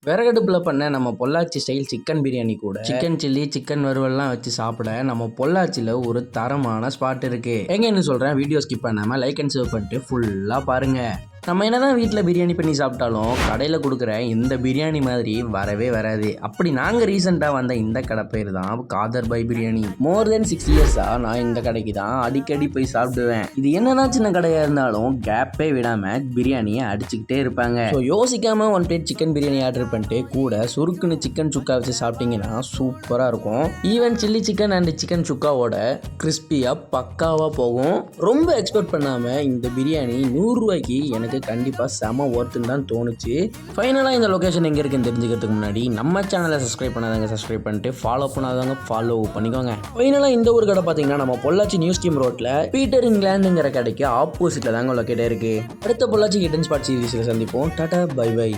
விறகடுப்பில் பண்ண நம்ம Pollachi style chicken biryani கூட சிக்கன் சில்லி சிக்கன் வறுவல்லாம் வச்சு சாப்பிட நம்ம பொள்ளாச்சியில் ஒரு தரமான ஸ்பாட் இருக்கு. எங்கன்னு சொல்கிறேன், வீடியோ ஸ்கிப் பண்ணாமல் லைக் அண்ட் சேவ் பண்ணிட்டு ஃபுல்லாக பாருங்க. நம்ம என்னதான் வீட்டில் பிரியாணி பண்ணி சாப்பிட்டாலும் கடையில் கொடுக்குற இந்த பிரியாணி மாதிரி வரவே வராது. அப்படி நாங்கள் ரீசெண்டாக வந்த இந்த கடை பேர் தான் காதர் பாய் பிரியாணி. மோர் தென் 6 இயர்ஸாக நான் இந்த கடைக்கு தான் அடிக்கடி போய் சாப்பிடுவேன். இது என்னதான் சின்ன கடையாக இருந்தாலும் கேப்பே விடாமல் பிரியாணியை அடிச்சுக்கிட்டே இருப்பாங்க. ஸோ யோசிக்காமல் 1 பிளேட் சிக்கன் பிரியாணி ஆர்டர் பண்ணிட்டு கூட சுருக்குன்னு சிக்கன் சுக்கா வச்சு சாப்பிட்டீங்கன்னா சூப்பராக இருக்கும். Even chilli chicken and chicken சுக்காவோட கிறிஸ்பியாக பக்காவாக போகும். ரொம்ப எக்ஸ்பெக்ட் பண்ணாமல் இந்த பிரியாணி 100 ரூபாய்க்கு எனக்கு கண்டிப்பாக செம ஒர்த்துன்னு தான் தோணுச்சு. ஃபைனலாக இந்த லொக்கேஷன் எங்கே இருக்குன்னு தெரிஞ்சுக்கிறதுக்கு முன்னாடி நம்ம சேனலை சப்ஸ்கிரைப் பண்ணாதவங்க சப்ஸ்கிரைப் பண்ணிட்டு ஃபாலோ பண்ணாதவங்க ஃபாலோ பண்ணிக்கோங்க. ஃபைனலாக இந்த ஒரு கடை பார்த்தீங்கன்னா நம்ம பொள்ளாச்சி நியூ ஸ்கீம் ரோட்டில் பீட்டர் இங்கிலாந்துங்கிற கடைக்கு ஆப்போசிட்டில் தாங்க லொக்கேட் இருக்கு. அடுத்த பொள்ளாச்சி ஹிடன் ஸ்பாட் சீரிஸில் சந்திப்போம். Tata bye by.